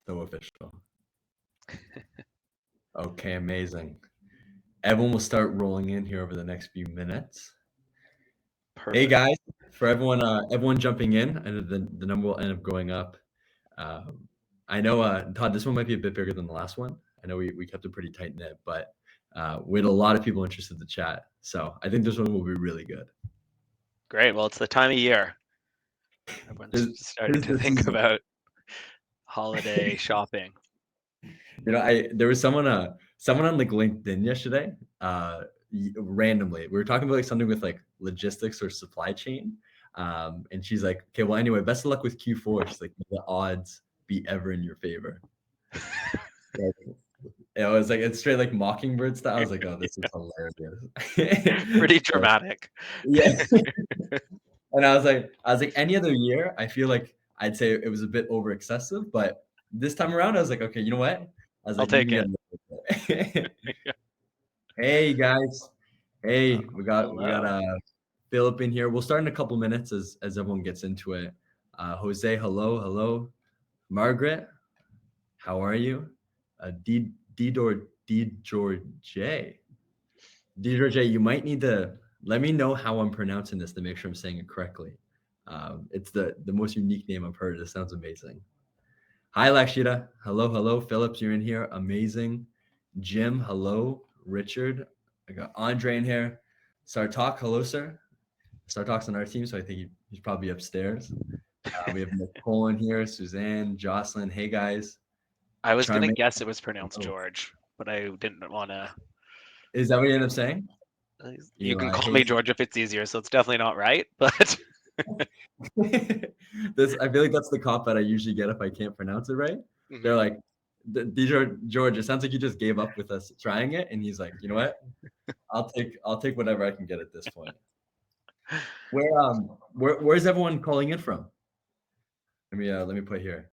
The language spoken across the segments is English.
So official. Okay, amazing. Everyone will start rolling in here over the next few minutes. Perfect. Hey guys, for everyone jumping in, and the number will end up going up. I know, Todd, this one might be a bit bigger than the last one. I know we kept it pretty tight knit, but we had a lot of people interested to chat. So I think this one will be really good. Great. Well, it's the time of year. Everyone's starting to think about holiday shopping. You know, there was someone on like LinkedIn yesterday, randomly. We were talking about like something with like logistics or supply chain. And she's like, okay, well, anyway, best of luck with Q4. She's like, may the odds be ever in your favor. It was like, it's straight like Mockingbird style. I was like, oh, this is hilarious. Pretty dramatic. Yeah. And I was like, any other year, I feel like I'd say it was a bit over excessive, but this time around, I was like, okay, you know what? I was I'll like, take you can get it. Hey guys. Hey, we got Philip in here. We'll start in a couple minutes as everyone gets into it. Jose, hello. Margaret, how are you? Djorj, you might need to let me know how I'm pronouncing this to make sure I'm saying it correctly. It's the most unique name I've heard. This sounds amazing. Hi, Lakshita. Hello. Phillips, you're in here. Amazing. Jim, hello. Richard, I got Andre in here. Sartak, hello, sir. Sartak's on our team, so I think he's probably upstairs. We have Nicole in here, Suzanne, Jocelyn. Hey, guys. I was going to guess it was pronounced George, but I didn't want to. Is that what you end up saying? You can call me George if it's easier, so it's definitely not right, but... I feel like that's the cop that I usually get if I can't pronounce it right. Mm-hmm. They're like, George, it sounds like you just gave up with us trying it. And he's like, you know what? I'll take whatever I can get at this point. Where's everyone calling in from? Let me put here.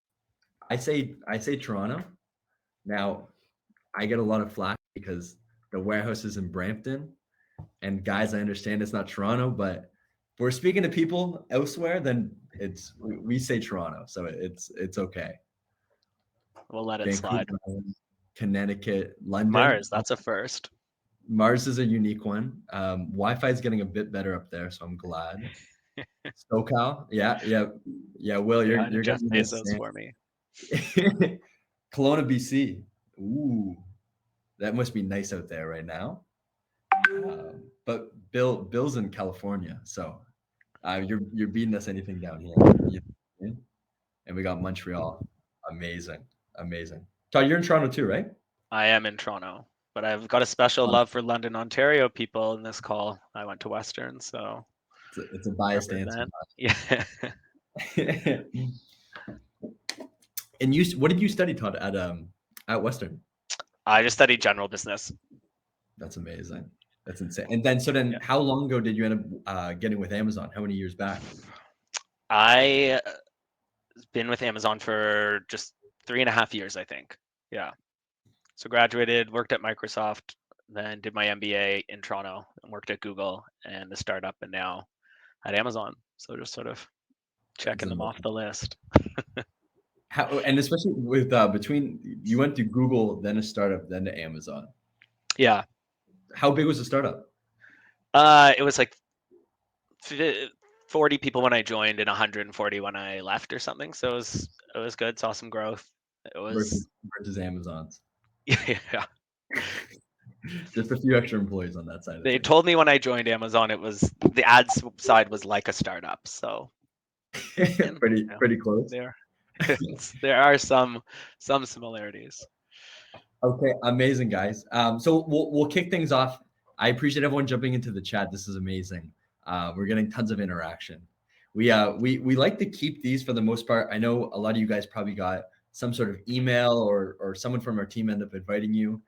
I say Toronto. Now, I get a lot of flack because the warehouse is in Brampton. And guys, I understand it's not Toronto, but if we're speaking to people elsewhere, then we say Toronto, so it's okay. We'll let it slide. Connecticut, London. Mars, that's a first. Mars is a unique one. Wi-Fi is getting a bit better up there, so I'm glad. SoCal, yeah. Will, you're Jeff Bezos for me. Kelowna, BC. Ooh, that must be nice out there right now. But Bill's in California, so you're beating us anything down here. And we got Montreal. Amazing. Todd, you're in Toronto too, right? I am in Toronto, but I've got a special love for London, Ontario people in this call. I went to Western, so it's a biased answer. Yeah. And what did you study, Todd, at Western? I just studied general business. That's amazing. That's insane. And then, how long ago did you end up getting with Amazon? How many years back? I been with Amazon for just 3.5 years, I think. Yeah. So graduated, worked at Microsoft, then did my MBA in Toronto and worked at Google and a startup, and now at Amazon. So just sort of checking them off the list. And especially with between you went to Google, then a startup, then to Amazon. Yeah. How big was the startup? It was like 40 people when I joined and 140 when I left or something. So it was good. Saw some growth. It was versus Amazon's. Yeah. Just a few extra employees on that side. They told me when I joined Amazon, it was the ads side was like a startup. So pretty close. There are some similarities. Okay, amazing, guys. So we'll kick things off. I appreciate everyone jumping into the chat. This is amazing. We're getting tons of interaction. We like to keep these for the most part. I know a lot of you guys probably got some sort of email or someone from our team ended up inviting you.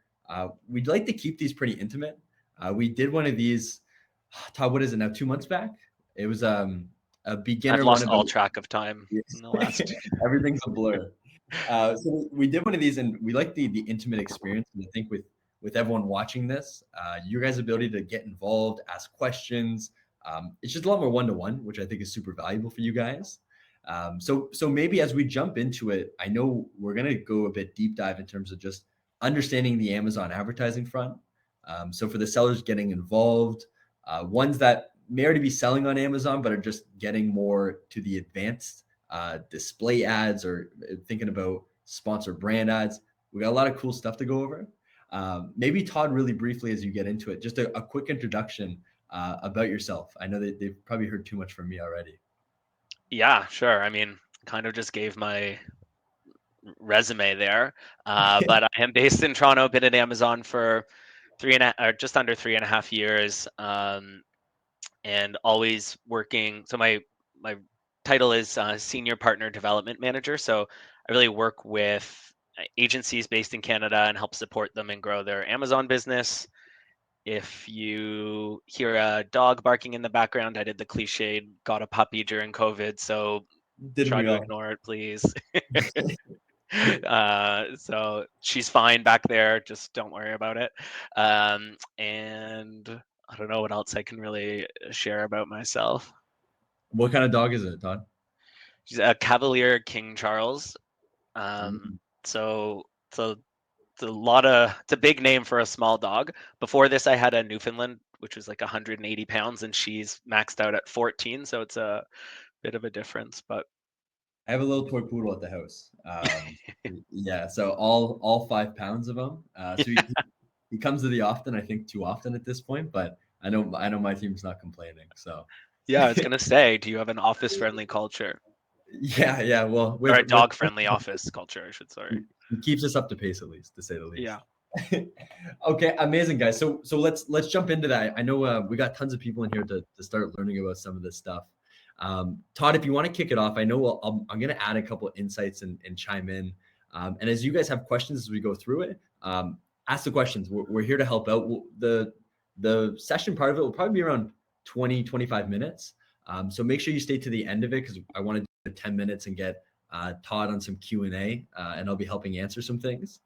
We'd like to keep these pretty intimate. We did one of these, Todd, what is it now? 2 months back? It was a beginner. I've lost all track of time in the last. Everything's a blur. So we did one of these, and we like the intimate experience. And I think with everyone watching this, your guys' ability to get involved, ask questions, it's just a lot more one-to-one, which I think is super valuable for you guys. So maybe as we jump into it, I know we're gonna go a bit deep dive in terms of just understanding the Amazon advertising front. So for the sellers getting involved, ones that may already be selling on Amazon but are just getting more to the advanced display ads or thinking about sponsored brand ads. We got a lot of cool stuff to go over. Maybe Todd, really briefly as you get into it, just a quick introduction about yourself. I know that they've probably heard too much from me already. Yeah, sure. I mean, kind of just gave my resume there. But I am based in Toronto, been at Amazon for or just under 3.5 years, and always working. So my title is Senior Partner Development Manager. So I really work with agencies based in Canada and help support them and grow their Amazon business. If you hear a dog barking in the background, I did the cliched got a puppy during COVID, so Didn't try we to all? ignore it, please. So she's fine back there. Just don't worry about it. And I don't know what else I can really share about myself. What kind of dog is it, Todd? She's a Cavalier King Charles. Um, Mm. so it's a big name for a small dog. Before this, I had a Newfoundland, which was like 180 pounds, and she's maxed out at 14. So it's a bit of a difference, but I have a little toy poodle at the house. Yeah, so all 5 pounds of him. So he comes to the often, I think too often at this point, but I know my team's not complaining. So yeah, I was gonna say, do you have an office-friendly culture yeah. Well, or a with dog-friendly office culture? I should sorry. he keeps us up to pace at least, to say the least. Yeah. Okay, amazing guys. So let's jump into that. I know we got tons of people in here to start learning about some of this stuff. Todd, if you want to kick it off, I know I'm going to add a couple of insights and chime in. And as you guys have questions as we go through it, ask the questions. We're here to help out. The session part of it will probably be around 20-25 minutes. So make sure you stay to the end of it because I want to do 10 minutes and get Todd on some Q&A, and I'll be helping answer some things.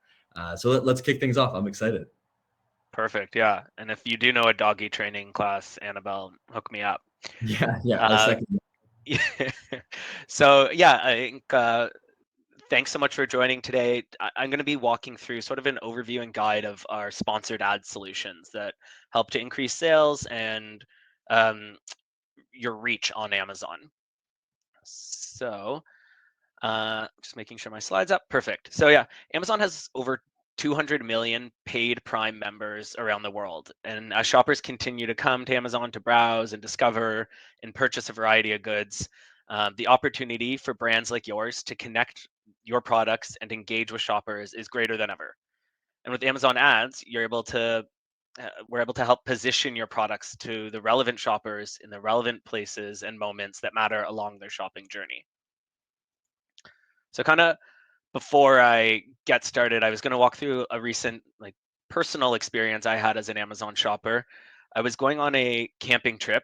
So let's kick things off. I'm excited. Perfect. Yeah. And if you do know a doggy training class, Annabelle, hook me up. Yeah, I'll Uh, second. yeah. So yeah, I think thanks so much for joining today. I'm going to be walking through sort of an overview and guide of our sponsored ad solutions that help to increase sales and um, your reach on Amazon. So just making sure my slides up. Perfect. So yeah, Amazon has over 200 million paid Prime members around the world. And as shoppers continue to come to Amazon to browse and discover and purchase a variety of goods, the opportunity for brands like yours to connect your products and engage with shoppers is greater than ever. And with Amazon ads, we're able to help position your products to the relevant shoppers in the relevant places and moments that matter along their shopping journey. So kind of before I get started, I was going to walk through a recent personal experience I had as an Amazon shopper. I was going on a camping trip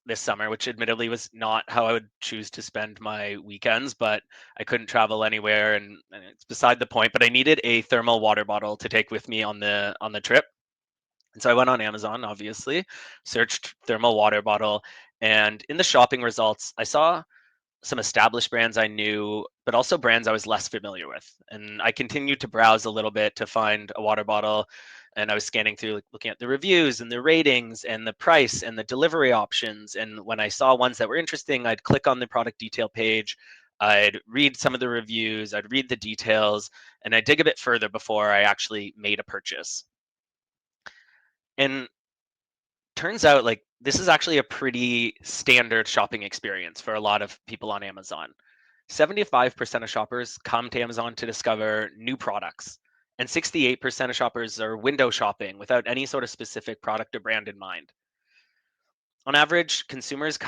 this summer, which admittedly was not how I would choose to spend my weekends, but I couldn't travel anywhere and it's beside the point, but I needed a thermal water bottle to take with me on the trip. And so I went on Amazon, obviously, searched thermal water bottle, and in the shopping results, I saw some established brands I knew, but also brands I was less familiar with. And I continued to browse a little bit to find a water bottle. And I was scanning through, looking at the reviews and the ratings and the price and the delivery options. And when I saw ones that were interesting, I'd click on the product detail page. I'd read some of the reviews, I'd read the details, and I'd dig a bit further before I actually made a purchase. And turns out this is actually a pretty standard shopping experience for a lot of people on Amazon. 75% of shoppers come to Amazon to discover new products, and 68% of shoppers are window shopping without any sort of specific product or brand in mind. On average, consumers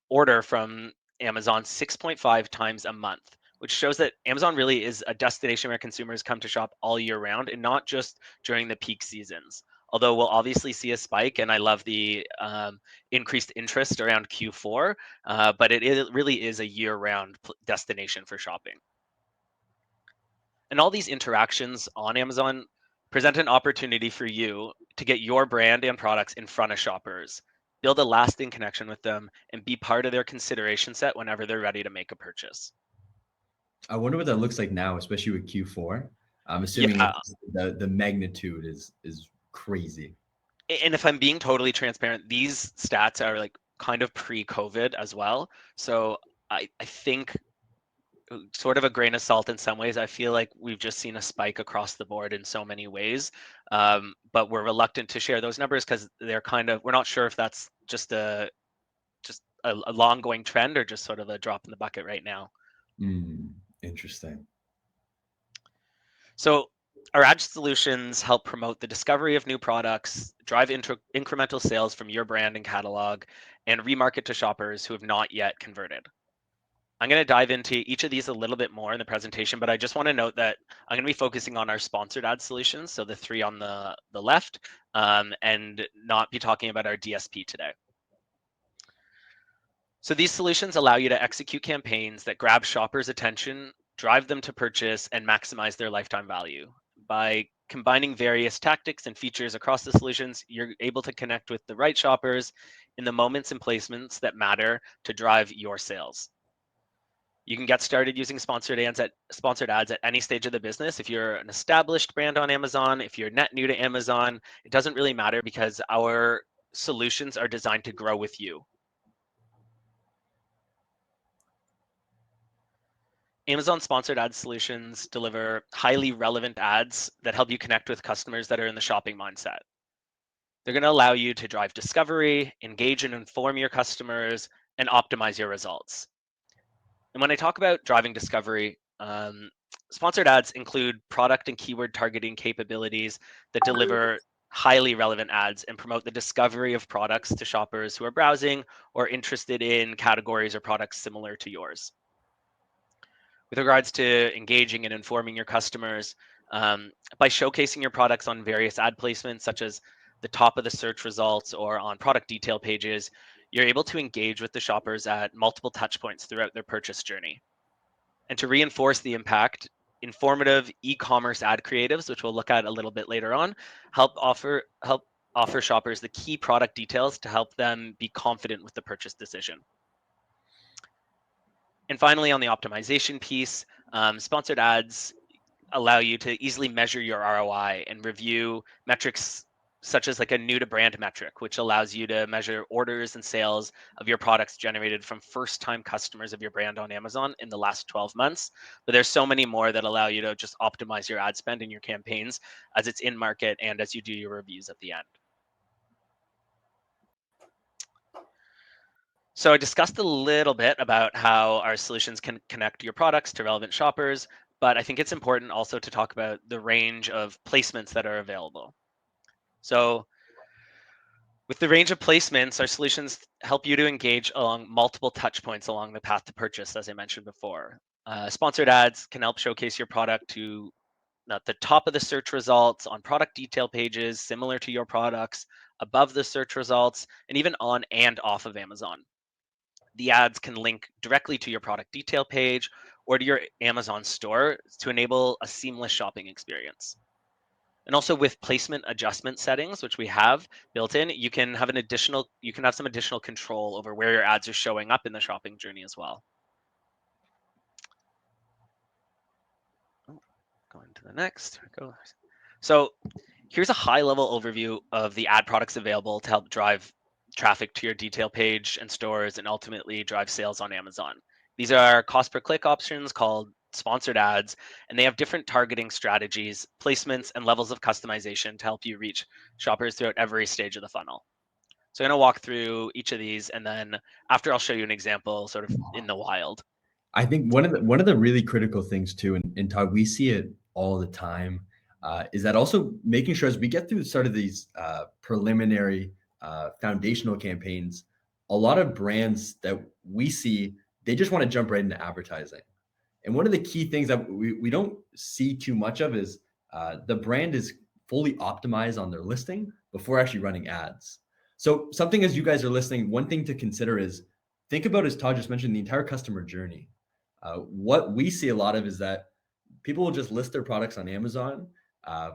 order from Amazon 6.5 times a month, which shows that Amazon really is a destination where consumers come to shop all year round and not just during the peak seasons. Although we'll obviously see a spike, and I love the increased interest around Q4, but it really is a year-round destination for shopping. And all these interactions on Amazon present an opportunity for you to get your brand and products in front of shoppers. build a lasting connection with them, and be part of their consideration set whenever they're ready to make a purchase. I wonder what that looks like now, especially with Q4. I'm assuming Yeah, the magnitude is crazy. and if I'm being totally transparent, these stats are like kind of pre-COVID as well. So I think sort of a grain of salt in some ways. I feel like we've just seen a spike across the board in so many ways, but we're reluctant to share those numbers because they're kind of, we're not sure if that's just a long going trend or just sort of a drop in the bucket right now. Interesting. So our ad solutions help promote the discovery of new products, drive incremental sales from your brand and catalog, and remarket to shoppers who have not yet converted. I'm going to dive into each of these a little bit more in the presentation, but I just want to note that I'm going to be focusing on our sponsored ad solutions, so the three on the left, and not be talking about our DSP today. So these solutions allow you to execute campaigns that grab shoppers' attention, drive them to purchase, and maximize their lifetime value. By combining various tactics and features across the solutions, you're able to connect with the right shoppers in the moments and placements that matter to drive your sales. You can get started using sponsored ads at any stage of the business. If you're an established brand on Amazon, if you're net new to Amazon, it doesn't really matter because our solutions are designed to grow with you. Amazon sponsored ad solutions deliver highly relevant ads that help you connect with customers that are in the shopping mindset. They're going to allow you to drive discovery, engage and inform your customers, and optimize your results. And when I talk about driving discovery, sponsored ads include product and keyword targeting capabilities that deliver highly relevant ads and promote the discovery of products to shoppers who are browsing or interested in categories or products similar to yours. With regards to engaging and informing your customers, by showcasing your products on various ad placements, such as the top of the search results or on product detail pages, you're able to engage with the shoppers at multiple touch points throughout their purchase journey. And to reinforce the impact, informative e-commerce ad creatives, which we'll look at a little bit later on, help offer shoppers the key product details to help them be confident with the purchase decision. And finally, on the optimization piece, sponsored ads allow you to easily measure your ROI and review metrics such as like a new to brand metric, which allows you to measure orders and sales of your products generated from first time customers of your brand on Amazon in the last 12 months. But there's so many more that allow you to just optimize your ad spend in your campaigns as it's in market and as you do your reviews at the end. So I discussed a little bit about how our solutions can connect your products to relevant shoppers, but I think it's important also to talk about the range of placements that are available. So with the range of placements, our solutions help you to engage along multiple touch points along the path to purchase, as I mentioned before. Sponsored ads can help showcase your product to at the top of the search results, on product detail pages similar to your products, above the search results, and even on and off of Amazon. The ads can link directly to your product detail page or to your Amazon store to enable a seamless shopping experience. And also with placement adjustment settings, which we have built in, you can have some additional control over where your ads are showing up in the shopping journey as well. Going to the next. Here we go. So here's a high level overview of the ad products available to help drive traffic to your detail page and stores and ultimately drive sales on Amazon. These are cost per click options called sponsored ads, and they have different targeting strategies, placements, and levels of customization to help you reach shoppers throughout every stage of the funnel. So I'm going to walk through each of these, and then after I'll show you an example sort of in the wild. I think one of the really critical things too, and Todd, we see it all the time, is that also making sure as we get through sort of these preliminary foundational campaigns, a lot of brands that we see, they just want to jump right into advertising. And one of the key things that we don't see too much of is the brand is fully optimized on their listing before actually running ads. So something as you guys are listening, one thing to consider is think about, as Todd just mentioned, the entire customer journey. What we see a lot of is that people will just list their products on Amazon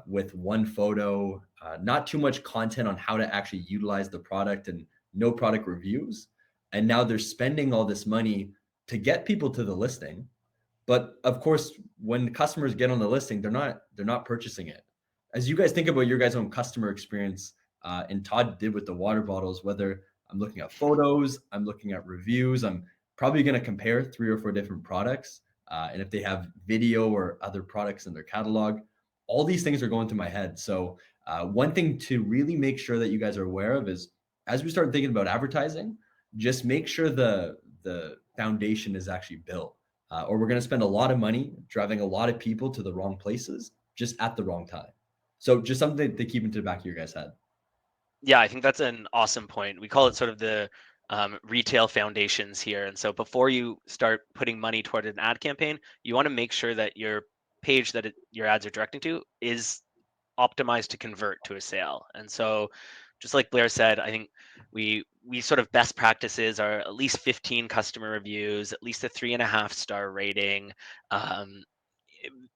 with one photo, not too much content on how to actually utilize the product and no product reviews. And now they're spending all this money to get people to the listing. But of course, when customers get on the listing, they're not purchasing it. As you guys think about your guys' own customer experience, and Todd did with the water bottles, whether I'm looking at photos, I'm looking at reviews, I'm probably going to compare 3 or 4 different products. And if they have video or other products in their catalog, all these things are going through my head. So one thing to really make sure that you guys are aware of is as we start thinking about advertising, just make sure the foundation is actually built, or we're going to spend a lot of money driving a lot of people to the wrong places just at the wrong time. So just something to keep into the back of your guys' head. Yeah, I think that's an awesome point. We call it sort of the retail foundations here. And so before you start putting money toward an ad campaign, you want to make sure that your page that your ads are directing to is optimized to convert to a sale. And so just like Blair said, I think we sort of best practices are at least 15 customer reviews, at least a 3.5-star rating, um,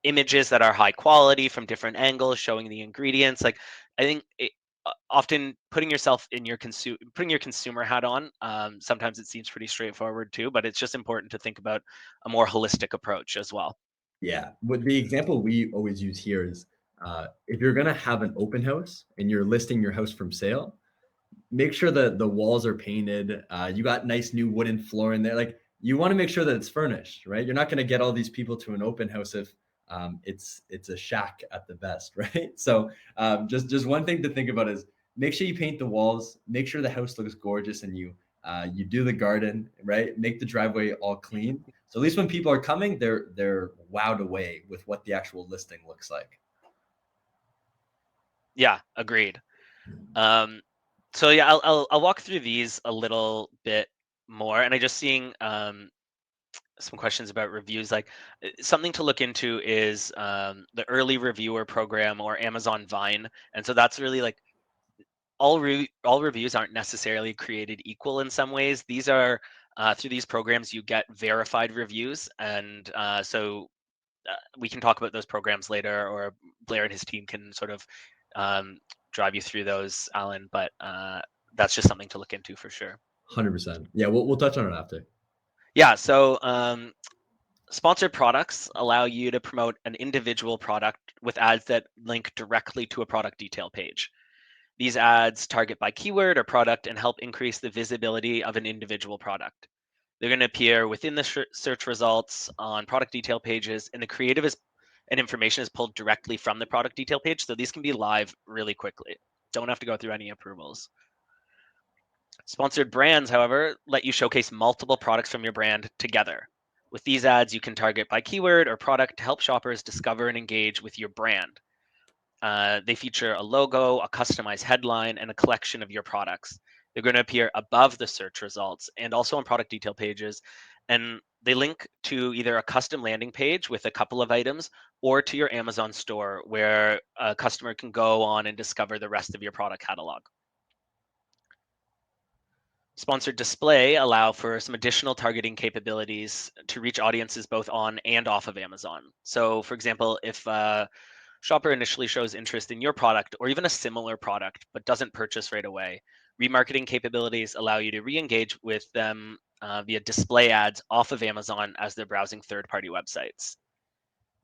images that are high quality from different angles showing the ingredients. Like I think often putting yourself in your putting your consumer hat on, sometimes it seems pretty straightforward too, but it's just important to think about a more holistic approach as well. Yeah. What the example we always use here is if you're going to have an open house and you're listing your house from sale, make sure that the walls are painted. You got nice new wooden floor in there. Like you want to make sure that it's furnished, right? You're not going to get all these people to an open house if it's a shack at the best, right? So just one thing to think about is make sure you paint the walls, make sure the house looks gorgeous, and you do the garden, right? Make the driveway all clean. So at least when people are coming, they're wowed away with what the actual listing looks like. Yeah, agreed. Um, so yeah, I'll walk through these a little bit more, and I just seeing some questions about reviews. Like something to look into is the early reviewer program or Amazon Vine, and so that's really like all reviews aren't necessarily created equal in some ways. These are through these programs you get verified reviews, and we can talk about those programs later, or Blair and his team can sort of um, drive you through those, Alan. But that's just something to look into for sure. 100%. Yeah, we'll touch on it after. Yeah. So sponsored products allow you to promote an individual product with ads that link directly to a product detail page. These ads target by keyword or product and help increase the visibility of an individual product. They're going to appear within the search results on product detail pages, and the creative is and information is pulled directly from the product detail page. So these can be live really quickly. Don't have to go through any approvals. Sponsored brands, however, let you showcase multiple products from your brand together. With these ads, you can target by keyword or product to help shoppers discover and engage with your brand. They feature a logo, a customized headline, and a collection of your products. They're going to appear above the search results and also on product detail pages. And they link to either a custom landing page with a couple of items or to your Amazon store where a customer can go on and discover the rest of your product catalog. Sponsored display allow for some additional targeting capabilities to reach audiences both on and off of Amazon. So for example, if a shopper initially shows interest in your product or even a similar product but doesn't purchase right away, remarketing capabilities allow you to re-engage with them via display ads off of Amazon as they're browsing third-party websites.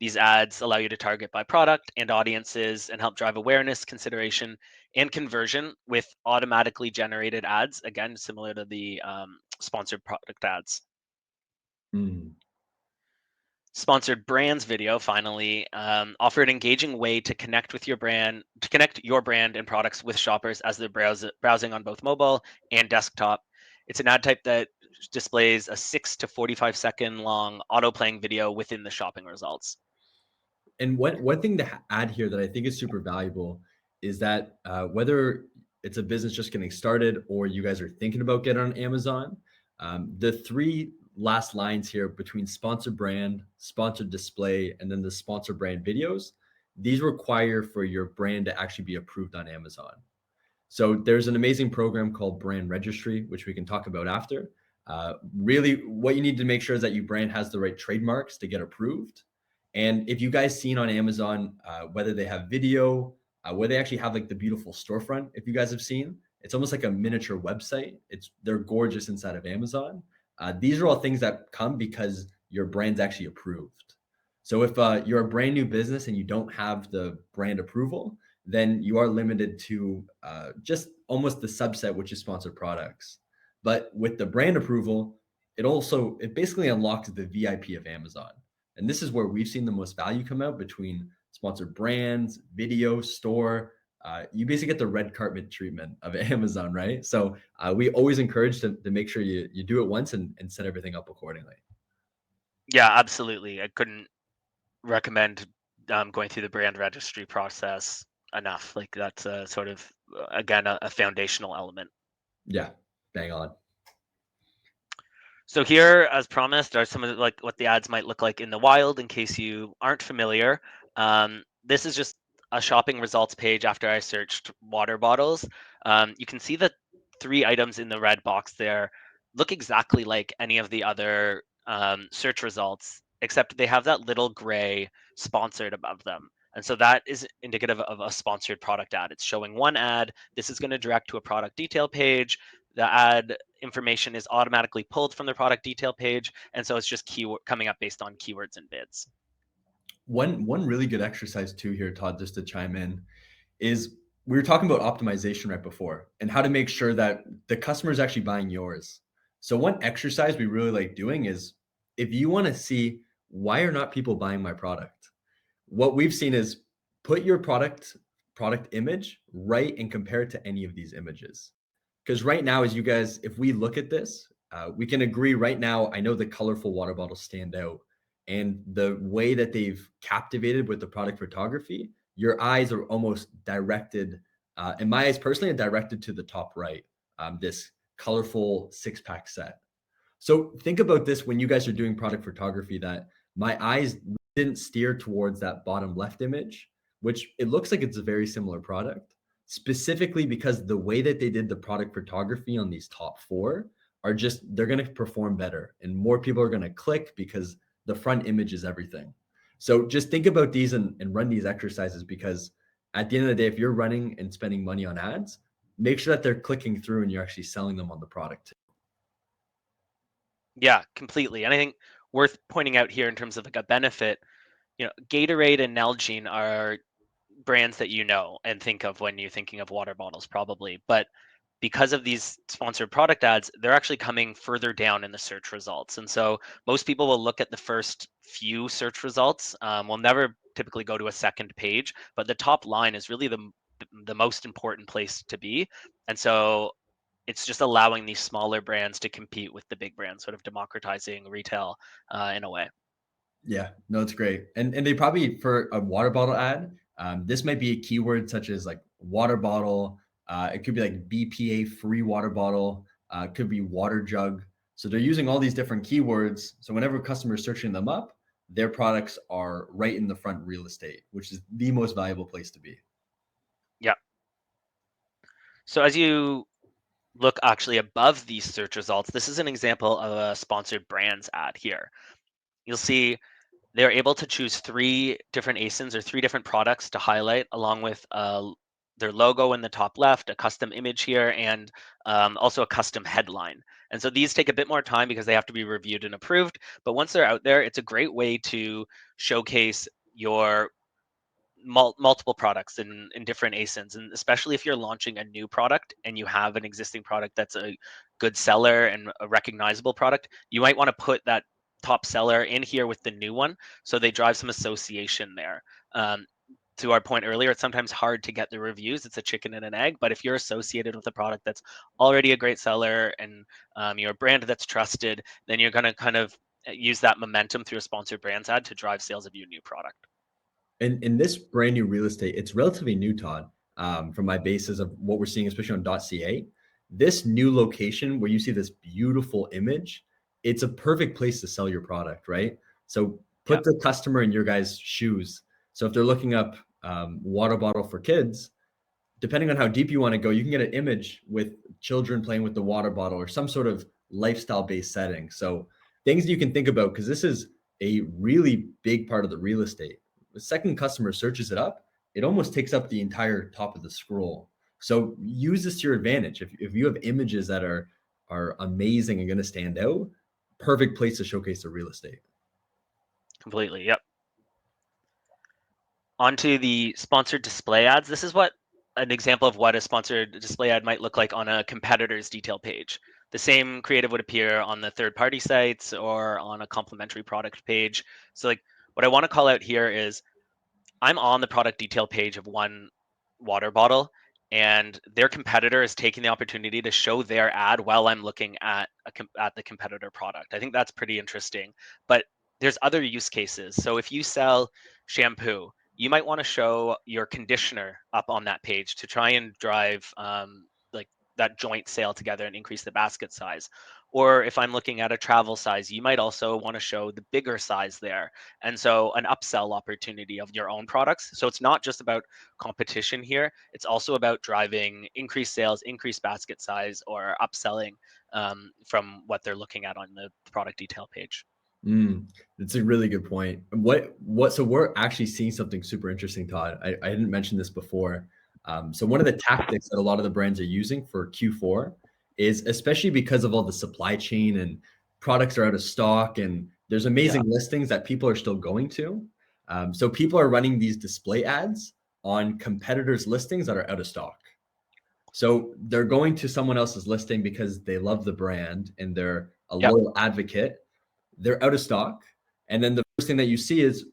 These ads allow you to target by product and audiences and help drive awareness, consideration, and conversion with automatically generated ads, again, similar to the sponsored product ads. Mm. Sponsored brands video, finally, offer an engaging way to connect with your brand, to connect your brand and products with shoppers as they're browsing on both mobile and desktop. It's an ad type that displays a 6 to 45-second long auto-playing video within the shopping results. And one thing to add here that I think is super valuable is that whether it's a business just getting started or you guys are thinking about getting on Amazon, the 3 last lines here between sponsored brand, sponsored display, and then the sponsored brand videos, these require for your brand to actually be approved on Amazon. So there's an amazing program called Brand Registry, which we can talk about after. Really, what you need to make sure is that your brand has the right trademarks to get approved. And if you guys seen on Amazon, whether they have video, where they actually have like the beautiful storefront, if you guys have seen, It's almost like a miniature website. They're gorgeous inside of Amazon. These are all things that come because your brand's actually approved. So if you're a brand new business and you don't have the brand approval, then you are limited to just almost the subset, which is sponsored products. But with the brand approval, it basically unlocks the VIP of Amazon. And this is where we've seen the most value come out between sponsored brands, video, store. You basically get the red carpet treatment of Amazon, right? So we always encourage to make sure you do it once and set everything up accordingly. Yeah, absolutely. I couldn't recommend going through the brand registry process enough. Like that's a sort of again a foundational element. Yeah, bang on. So here, as promised, are some of like what the ads might look like in the wild. In case you aren't familiar, this is just a shopping results page after I searched water bottles. You can see the 3 items in the red box there look exactly like any of the other search results, except they have that little gray sponsored above them. And so that is indicative of a sponsored product ad. It's showing one ad. This is going to direct to a product detail page. The ad information is automatically pulled from the product detail page, and so it's just keyword coming up based on keywords and bids. One really good exercise too here, Todd, just to chime in, is we were talking about optimization right before and how to make sure that the customer is actually buying yours. So one exercise we really like doing is if you want to see why are not people buying my product, what we've seen is put your product image right and compare it to any of these images. Because right now, as you guys, if we look at this, we can agree right now. I know the colorful water bottles stand out, and the way that they've captivated with the product photography, your eyes are almost directed. In my eyes, personally, are directed to the top right. This colorful 6-pack set. So think about this when you guys are doing product photography. That my eyes didn't steer towards that bottom left image, which it looks like it's a very similar product specifically because the way that they did the product photography on these top 4 are just they're going to perform better and more people are going to click because the front image is everything. So just think about these and run these exercises because at the end of the day, if you're running and spending money on ads, make sure that they're clicking through and you're actually selling them on the product. Yeah, completely. And I think worth pointing out here in terms of like a benefit, Gatorade and Nalgene are brands that you know and think of when you're thinking of water bottles, probably. But because of these sponsored product ads, they're actually coming further down in the search results. And so most people will look at the first few search results. Will never typically go to a second page, but the top line is really the most important place to be. And so it's just allowing these smaller brands to compete with the big brands, sort of democratizing retail in a way. Yeah, no, it's great. And they probably for a water bottle ad, this might be a keyword such as like water bottle. It could be like BPA free water bottle. It could be water jug. So they're using all these different keywords. So whenever customers searching them up, their products are right in the front real estate, which is the most valuable place to be. Yeah. So as you look actually above these search results, this is an example of a sponsored brands ad here. You'll see they're able to choose 3 different ASINs or 3 different products to highlight along with their logo in the top left, a custom image here, and also a custom headline. And so these take a bit more time because they have to be reviewed and approved. But once they're out there, it's a great way to showcase your multiple products in different ASINs, and especially if you're launching a new product and you have an existing product that's a good seller and a recognizable product, you might want to put that top seller in here with the new one so they drive some association there. To our point earlier, it's sometimes hard to get the reviews. It's a chicken and an egg, but if you're associated with a product that's already a great seller and you're a brand that's trusted, then you're going to kind of use that momentum through a sponsored brands ad to drive sales of your new product. And in this brand new real estate, it's relatively new, Todd, from my basis of what we're seeing, especially on .ca. This new location where you see this beautiful image, it's a perfect place to sell your product, right? So Yeah. put the customer in your guys' shoes. So if they're looking up water bottle for kids, depending on how deep you want to go, you can get an image with children playing with the water bottle or some sort of lifestyle-based setting. So things you can think about because this is a really big part of the real estate. The second customer searches it up, it almost takes up the entire top of the scroll. So use this to your advantage. If you have images that are amazing and going to stand out, perfect place to showcase the real estate. Completely. Yep. Onto the sponsored display ads. This is what an example of what a sponsored display ad might look like on a competitor's detail page. The same creative would appear on the third-party sites or on a complementary product page. So like what I want to call out here is I'm on the product detail page of one water bottle, and their competitor is taking the opportunity to show their ad while I'm looking at at the competitor product. I think that's pretty interesting. But there's other use cases. So if you sell shampoo, you might want to show your conditioner up on that page to try and drive like that joint sale together and increase the basket size. Or if I'm looking at a travel size, you might also want to show the bigger size there, and so an upsell opportunity of your own products. So it's not just about competition here, it's also about driving increased sales, increased basket size, or upselling from what they're looking at on the product detail page. That's a really good point. So we're actually seeing something super interesting, Todd. I didn't mention this before. So one of the tactics that a lot of the brands are using for Q4 is, especially because of all the supply chain and products are out of stock and there's Yeah. amazing listings that people are still going to. So people are running these display ads on competitors' listings that are out of stock. So they're going to someone else's listing because they love the brand and they're a Yep. loyal advocate. They're out of stock. And then the first thing that you see is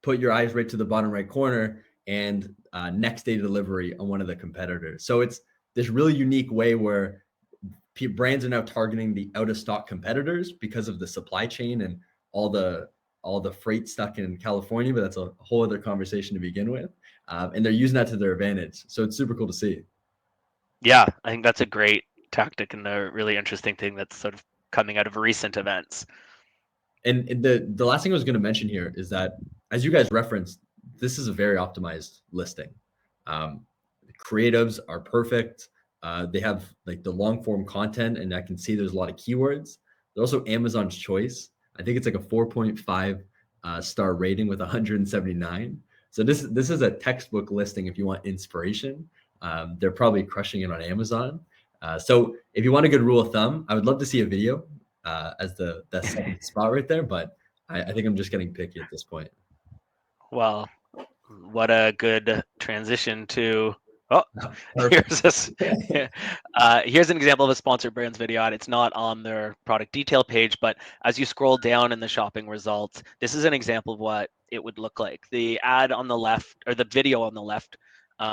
put your eyes right to the bottom right corner and next day delivery on one of the competitors. So it's this really unique way where brands are now targeting the out of stock competitors because of the supply chain and all the freight stuck in California, but that's a whole other conversation to begin with. And they're using that to their advantage. So it's super cool to see. Yeah, I think that's a great tactic and a really interesting thing that's sort of coming out of recent events. And the last thing I was going to mention here is that, as you guys referenced, this is a very optimized listing. The creatives are perfect. They have like the long form content, and I can see there's a lot of keywords. They're also Amazon's choice. I think it's like a 4.5 star rating with 179. So this is a textbook listing if you want inspiration. They're probably crushing it on Amazon. So if you want a good rule of thumb, I would love to see a video as the second spot right there. But I think I'm just getting picky at this point. Well, what a good transition to. Oh, Perfect. here's this. Here's an example of a sponsored brands video ad. It's not on their product detail page, but as you scroll down in the shopping results, this is an example of what it would look like. The ad on the left, or the video on the left,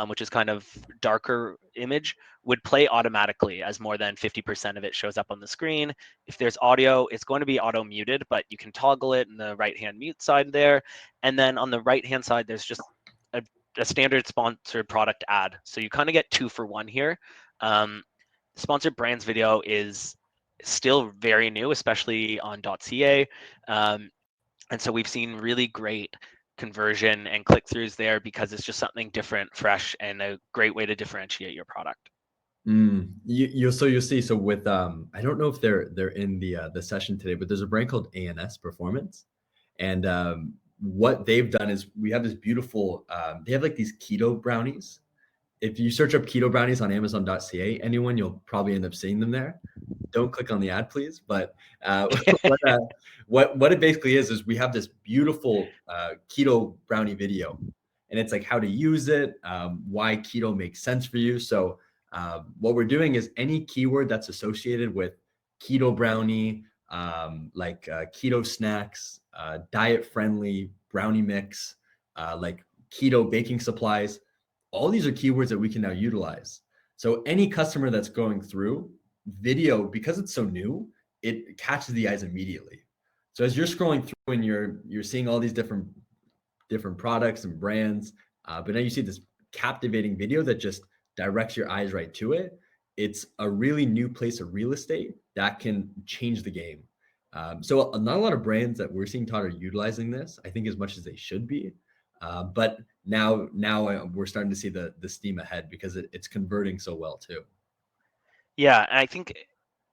which is kind of darker image, would play automatically as more than 50% of it shows up on the screen. If there's audio, it's going to be auto muted, but you can toggle it in the right-hand mute side there. And then on the right-hand side, there's just a standard sponsored product ad. So you kind of get 2 for 1 here. Sponsored brands video is still very new, especially on .ca. And so we've seen really great conversion and click-throughs there because it's just something different, fresh, and a great way to differentiate your product. You'll see. So with I don't know if they're in the session today, but there's a brand called ANS Performance, and what they've done is we have this beautiful. They have like these keto brownies. If you search up keto brownies on Amazon.ca, anyone, you'll probably end up seeing them there. Don't click on the ad, please. But what it basically is we have this beautiful keto brownie video, and it's like how to use it, why keto makes sense for you. So what we're doing is any keyword that's associated with keto brownie, like keto snacks, diet friendly brownie mix, like keto baking supplies. All these are keywords that we can now utilize. So any customer that's going through video, because it's so new, it catches the eyes immediately. So as you're scrolling through and you're seeing all these different products and brands, but now you see this captivating video that just directs your eyes right to it. It's a really new place of real estate that can change the game. So not a lot of brands that we're seeing, Todd, are utilizing this, I think, as much as they should be. But now we're starting to see the steam ahead because it's converting so well too. Yeah, and I think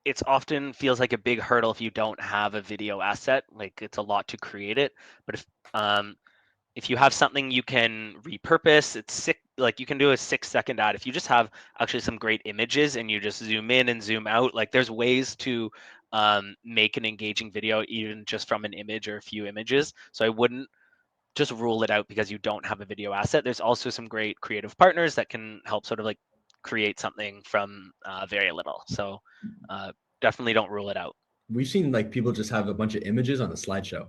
it's often feels like a big hurdle if you don't have a video asset. Like it's a lot to create it, but if you have something you can repurpose, it's sick. Like you can do a 6-second ad. If you just have actually some great images and you just zoom in and zoom out, like there's ways to make an engaging video even just from an image or a few images. So I wouldn't just rule it out because you don't have a video asset. There's also some great creative partners that can help sort of like create something from very little. So definitely don't rule it out. We've seen like people just have a bunch of images on a slideshow.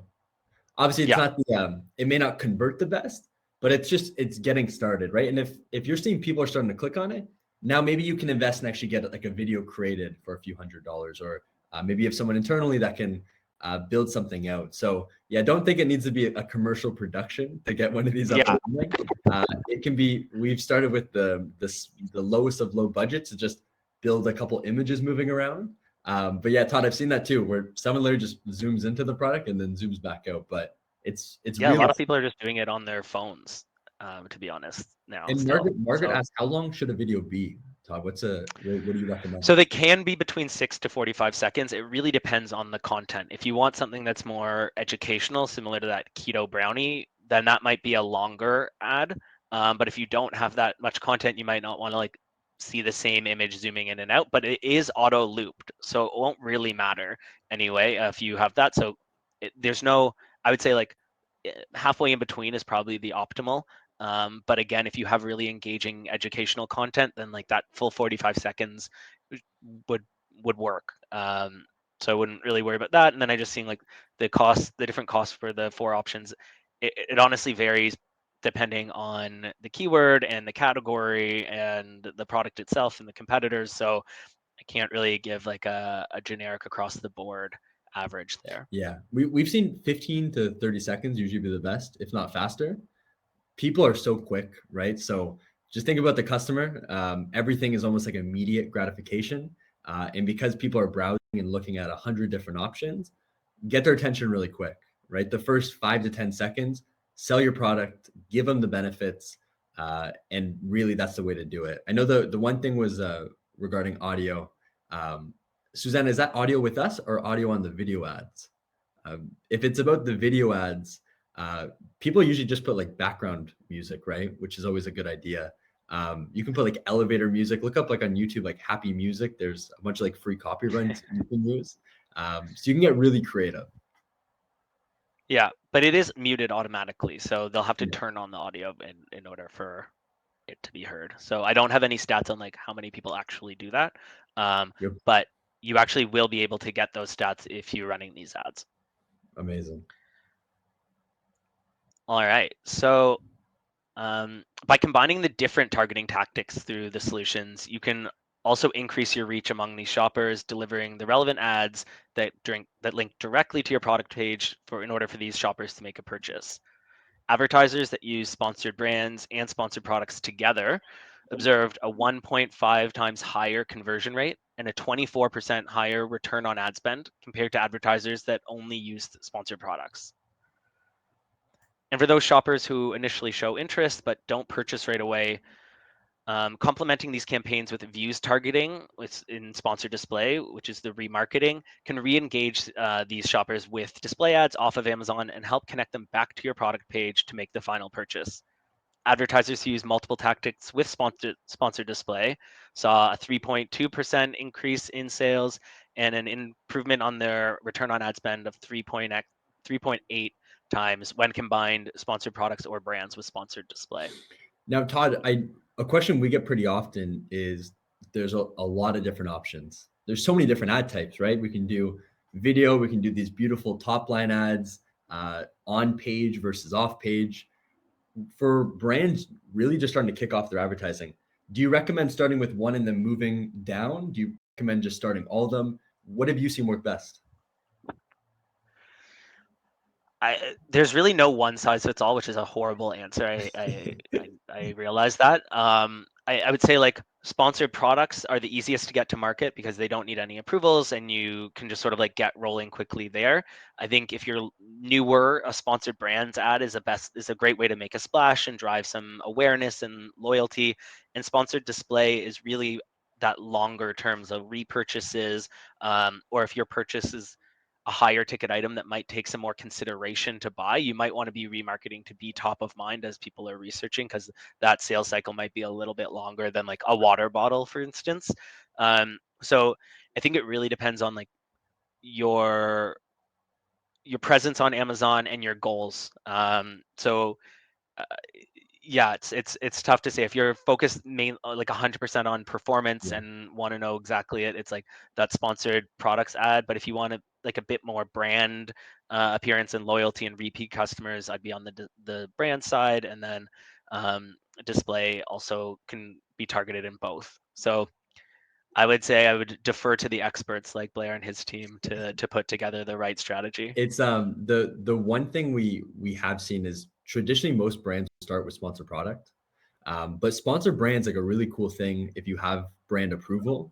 Obviously, it's Yeah. not the it may not convert the best, but it's getting started, right? And if you're seeing people are starting to click on it, now maybe you can invest and actually get like a video created for a few $100s, or maybe you have someone internally that can build something out. So yeah, don't think it needs to be a commercial production to get one of these up Yeah. and running. It can be. We've started with the lowest of low budgets to just build a couple images moving around. But yeah, Todd, I've seen that too, where someone literally just zooms into the product and then zooms back out. But it's Yeah, a really. lot of people are just doing it on their phones, to be honest, now And still. Margaret So asked, how long should a video be? Todd, what do you recommend? so they can be between 6 to 45 seconds. It really depends on the content. If you want something that's more educational, similar to that keto brownie, then that might be a longer ad. But if you don't have that much content, you might not want to like see the same image zooming in and out, but it is auto looped. So it won't really matter anyway if you have that. So there's no, I would say like halfway in between is probably the optimal. But again, if you have really engaging educational content, then like that full 45 seconds would would work. So I wouldn't really worry about that. And then I just seen like the different costs for the 4 options. It honestly varies depending on the keyword and the category and the product itself and the competitors. So I can't really give like a generic across the board average there. Yeah, we've seen 15 to 30 seconds usually be the best, if not faster. People are so quick, right? So just think about the customer. Everything is almost like immediate gratification. And because people are browsing and looking at 100 different options, get their attention really quick, right? The first 5 to 10 seconds, sell your product, give them the benefits, and really that's the way to do it. I know the one thing was regarding audio. Susanna, is that audio with us or audio on the video ads? If it's about the video ads, people usually just put like background music, right? Which is always a good idea. You can put like elevator music. Look up like on YouTube, like happy music. There's a bunch of like free copyrights you can use. So you can get really creative. Yeah, but it is muted automatically, so they'll have to Yeah. turn on the audio in order for it to be heard. So I don't have any stats on like how many people actually do that, Yep. but you actually will be able to get those stats if you're running these ads. Amazing. All right, so by combining the different targeting tactics through the solutions, you can also increase your reach among these shoppers, delivering the relevant ads that link directly to your product page in order for these shoppers to make a purchase. Advertisers that use sponsored brands and sponsored products together observed a 1.5 times higher conversion rate and a 24% higher return on ad spend compared to advertisers that only used sponsored products. And for those shoppers who initially show interest but don't purchase right away, complementing these campaigns with views targeting in sponsored display, which is the remarketing, can re-engage these shoppers with display ads off of Amazon and help connect them back to your product page to make the final purchase. Advertisers who use multiple tactics with sponsored display saw a 3.2% increase in sales and an improvement on their return on ad spend of 3.8 times when combined sponsored products or brands with sponsored display. Now, Todd, a question we get pretty often is there's a lot of different options. There's so many different ad types, right? We can do video, we can do these beautiful top line ads, on page versus off page. For brands really just starting to kick off their advertising, do you recommend starting with one and then moving down? Do you recommend just starting all of them? What have you seen work best? There's really no one size fits all, which is a horrible answer. I realize that. I would say like sponsored products are the easiest to get to market because they don't need any approvals and you can just sort of like get rolling quickly there. I think if you're newer, a sponsored brands ad is a great way to make a splash and drive some awareness and loyalty. And sponsored display is really that longer term, so repurchases, or if your purchase is a higher ticket item that might take some more consideration to buy, you might want to be remarketing to be top of mind as people are researching, because that sales cycle might be a little bit longer than like a water bottle, for instance. So I think it really depends on like your presence on Amazon and your goals. So uh, yeah, it's tough to say. If you're focused like 100% on performance Yeah. and want to know exactly it's like that sponsored products ad. But if you want to like a bit more brand appearance and loyalty and repeat customers, I'd be on the brand side, and then display also can be targeted in both. So I would say I would defer to the experts like Blair and his team to put together the right strategy. It's the one thing we have seen is traditionally most brands start with sponsor product, but sponsor brand's like a really cool thing if you have brand approval.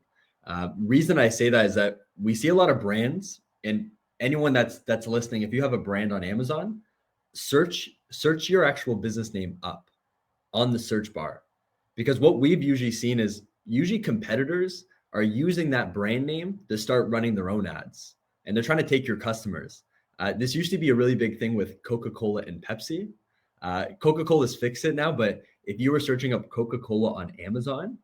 Reason I say that is that we see a lot of brands, and anyone that's listening, if you have a brand on Amazon, search your actual business name up on the search bar, because what we've usually seen is usually competitors are using that brand name to start running their own ads, and they're trying to take your customers. This used to be a really big thing with Coca-Cola and Pepsi. Coca-Cola's fixed it now, but if you were searching up Coca-Cola on Amazon,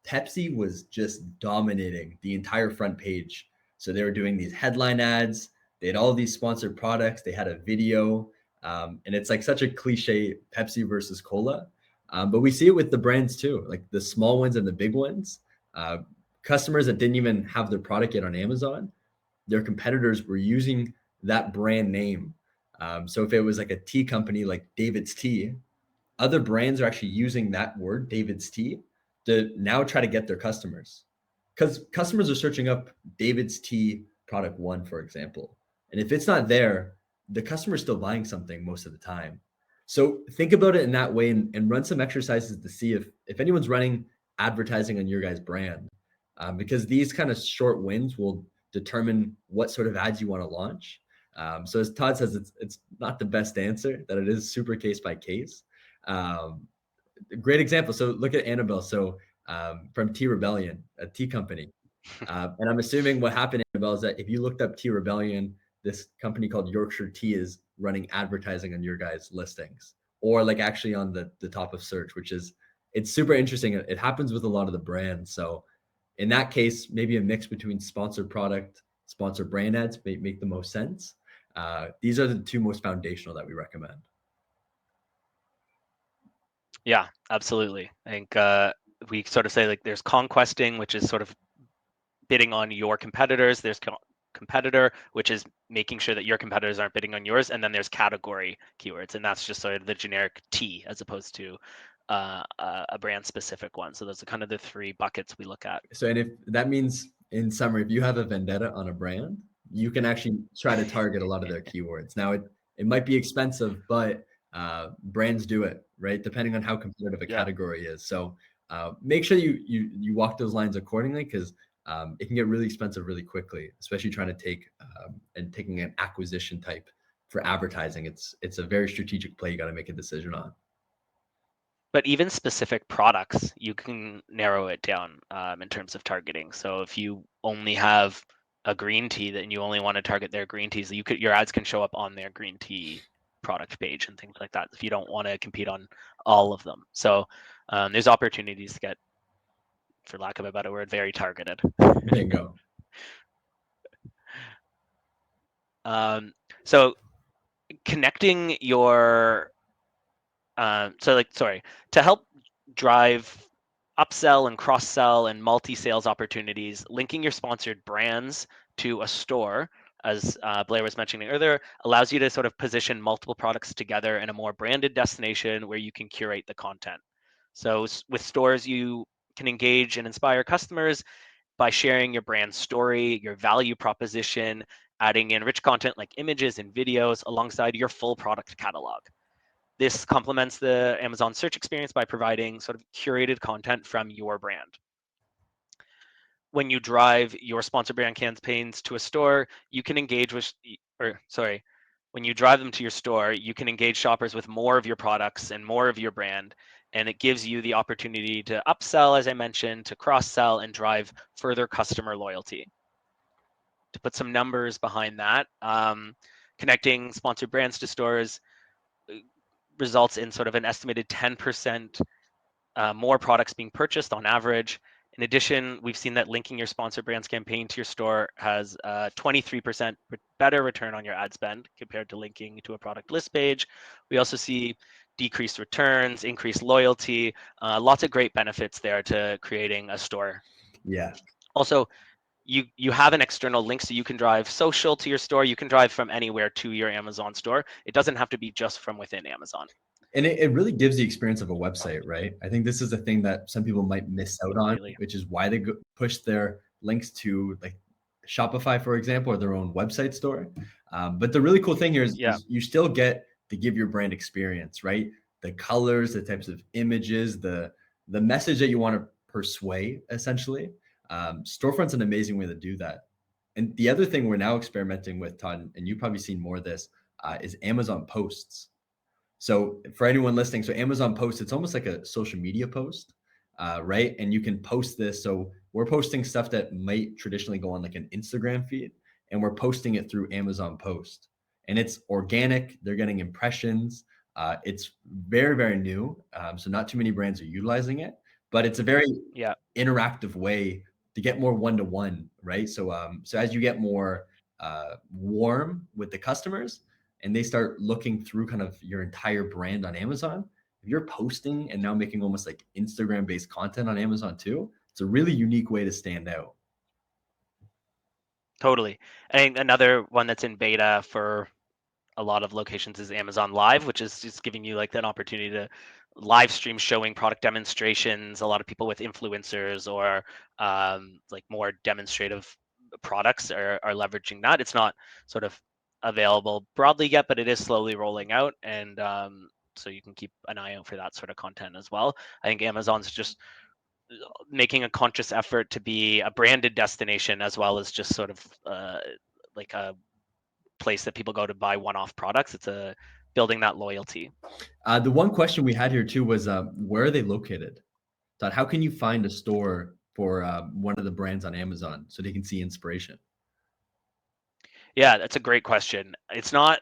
Pepsi was just dominating the entire front page. So they were doing these headline ads. They had all these sponsored products. They had a video, and it's like such a cliche, Pepsi versus cola. But we see it with the brands too, like the small ones and the big ones. Uh, Customers that didn't even have their product yet on Amazon, their competitors were using that brand name. So if it was like a tea company like David's Tea, other brands are actually using that word, David's Tea, to now try to get their customers. Because customers are searching up David's Tea product one, for example. And if it's not there, the customer's still buying something most of the time. So think about it in that way, and run some exercises to see if anyone's running advertising on your guys' brand. Because these kind of short wins will determine what sort of ads you want to launch. So as Todd says, it's not the best answer, that it is super case by case. Um, Great example. So look at Annabelle. So from Tea Rebellion, a tea company. And I'm assuming what happened, Annabelle, is that if you looked up Tea Rebellion, this company called Yorkshire Tea is running advertising on your guys' listings, or like actually on the top of search, which is, it's super interesting. It happens with a lot of the brands. So in that case, maybe a mix between sponsored product, sponsored brand ads make the most sense. These are the two most foundational that we recommend. Yeah, absolutely. I think we sort of say like there's conquesting, which is sort of bidding on your competitors. There's competitor, which is making sure that your competitors aren't bidding on yours. And then there's category keywords, and that's just sort of the generic T as opposed to a brand specific one. So those are kind of the three buckets we look at. So, and if that means, in summary, if you have a vendetta on a brand, you can actually try to target a lot of their keywords. Now, it might be expensive, but brands do it, right? Depending on how competitive a Yeah. category is. So make sure you walk those lines accordingly, because it can get really expensive really quickly, especially trying to take and taking an acquisition type for advertising. It's a very strategic play you got to make a decision on. But even specific products, you can narrow it down in terms of targeting. So if you only have a green tea, then you only want to target their green teas. Your ads can show up on their green tea product page and things like that if you don't want to compete on all of them. So there's opportunities to get, for lack of a better word, very targeted. Bingo. So connecting your to help drive upsell and cross sell and multi sales opportunities, linking your sponsored brands to a store, as Blair was mentioning earlier, allows you to sort of position multiple products together in a more branded destination where you can curate the content. So with stores, you can engage and inspire customers by sharing your brand story, your value proposition, adding in rich content like images and videos alongside your full product catalog. This complements the Amazon search experience by providing sort of curated content from your brand. When you drive your sponsor brand campaigns to a store, you can engage with, when you drive them to your store, you can engage shoppers with more of your products and more of your brand. And it gives you the opportunity to upsell, as I mentioned, to cross sell and drive further customer loyalty. to put some numbers behind that, connecting sponsored brands to stores results in sort of an estimated 10% more products being purchased on average. In addition, we've seen that linking your sponsored brands campaign to your store has 23% better return on your ad spend compared to linking to a product list page. We also see decreased returns, increased loyalty, lots of great benefits there to creating a store. Yeah. Also, you have an external link, so you can drive social to your store. You can drive from anywhere to your Amazon store. It doesn't have to be just from within Amazon. And it really gives the experience of a website, right? I think this is the thing that some people might miss out on, Completely. which is why they push their links to like Shopify, for example, or their own website store. But the really cool thing here is you still get to give your brand experience, right? The colors, the types of images, the message that you want to persuade, essentially. Storefront's an amazing way to do that. And the other thing we're now experimenting with, Todd, and you've probably seen more of this, is Amazon posts. So for anyone listening, so Amazon posts, it's almost like a social media post, right? And you can post this. So we're posting stuff that might traditionally go on like an Instagram feed, and we're posting it through Amazon Post. And it's organic. They're getting impressions. It's very, very new. So not too many brands are utilizing it, but it's a very interactive way to get more one-to-one, right? So so as you get more warm with the customers, and they start looking through kind of your entire brand on Amazon, if you're posting and now making almost like Instagram based content on Amazon too, it's a really unique way to stand out. Totally. I think another one that's in beta for a lot of locations is Amazon Live, which is just giving you like that opportunity to live stream showing product demonstrations. A lot of people with influencers or like more demonstrative products are leveraging that. It's not sort of available broadly yet, but it is slowly rolling out. And so you can keep an eye out for that sort of content as well. I think Amazon's just making a conscious effort to be a branded destination as well as just sort of like a place that people go to buy one-off products. It's a building that loyalty. The one question we had here too was where are they located? Todd, how can you find a store for one of the brands on Amazon so they can see inspiration? Yeah, that's a great question. It's not,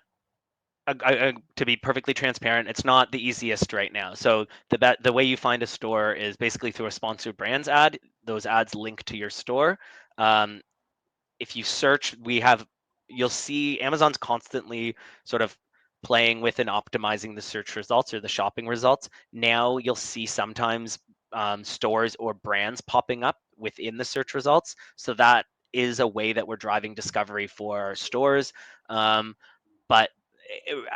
to be perfectly transparent, it's not the easiest right now. So the way you find a store is basically through a sponsored brands ad. Those ads link to your store. If you search, you'll see Amazon's constantly sort of playing with and optimizing the search results or the shopping results. Now you'll see sometimes stores or brands popping up within the search results. So that is a way that we're driving discovery for stores. But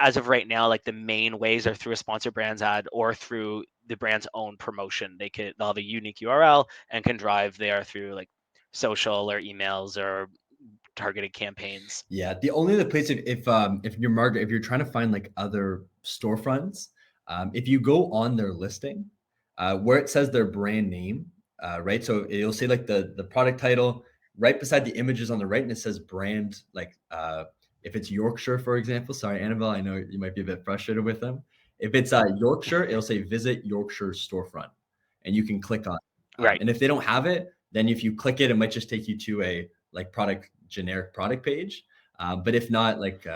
as of right now, like the main ways are through a sponsored brands ad or through the brand's own promotion. They'll have a unique URL and can drive there through like social or emails or targeted campaigns. Yeah, the only other place if you're Margaret, if you're trying to find like other storefronts, if you go on their listing, where it says their brand name, right? So you'll see like the product title right beside the images on the right, and it says brand. Like if it's Yorkshire, for example. Sorry, Annabelle, I know you might be a bit frustrated with them. If it's Yorkshire, it'll say visit Yorkshire storefront, and you can click on it. Right. And if they don't have it, then if you click it, it might just take you to a like generic product page. But if not, like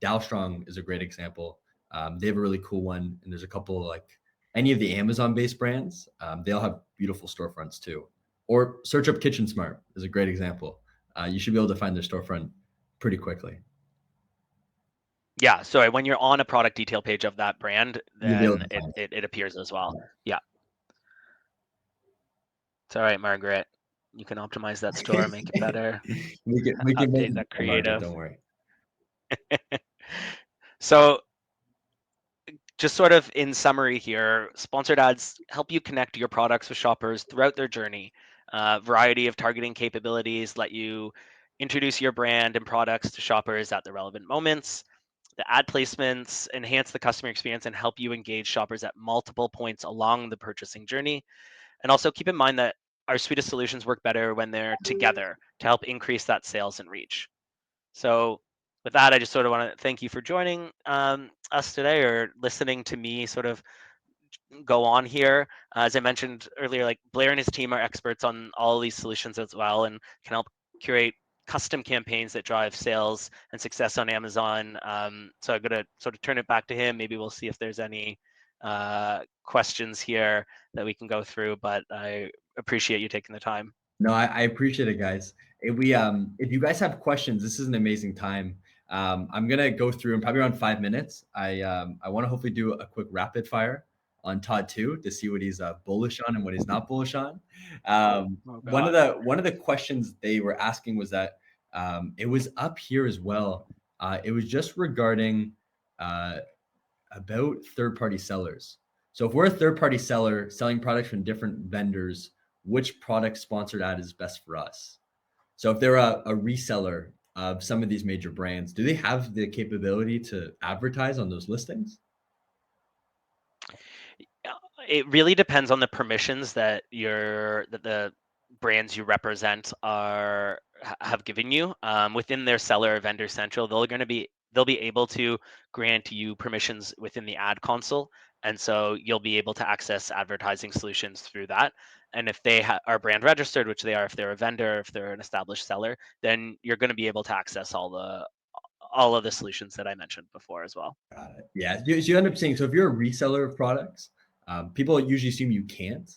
Dalstrong is a great example. They have a really cool one, and there's a couple like any of the Amazon-based brands. They'll have beautiful storefronts too. Or search up Kitchen Smart is a great example. You should be able to find their storefront pretty quickly. Yeah. So when you're on a product detail page of that brand, then it appears as well. Yeah. It's all right, Margaret. You can optimize that store, make it better. Update that creative. Don't worry. So just sort of in summary here, sponsored ads help you connect your products with shoppers throughout their journey. Variety of targeting capabilities let you introduce your brand and products to shoppers at the relevant moments. The ad placements enhance the customer experience and help you engage shoppers at multiple points along the purchasing journey. And also keep in mind that our suite of solutions work better when they're together to help increase that sales and reach. So with that, I just sort of want to thank you for joining us today or listening to me sort of go on here. As I mentioned earlier, like Blair and his team are experts on all of these solutions as well and can help curate custom campaigns that drive sales and success on Amazon. So I'm gonna sort of turn it back to him. Maybe we'll see if there's any questions here that we can go through. But I appreciate you taking the time. No, I appreciate it, guys. If you guys have questions, this is an amazing time. I'm gonna go through in probably around 5 minutes. I want to hopefully do a quick rapid fire on Todd too to see what he's bullish on and what he's not bullish on. Oh One of God. the questions they were asking was that it was up here as well. It was just regarding uh, about third party sellers. So if we're a third party seller selling products from different vendors, which product sponsored ad is best for us? So if they're a reseller of some of these major brands, do they have the capability to advertise on those listings? It really depends on the permissions that the brands you represent have given you. Within their seller or vendor central, they'll be able to grant you permissions within the ad console, and so you'll be able to access advertising solutions through that. And if they are brand registered, which they are, if they're a vendor, if they're an established seller, then you're going to be able to access all of the solutions that I mentioned before as well. Got it. Yeah, you end up seeing. So if you're a reseller of products, people usually assume you can't.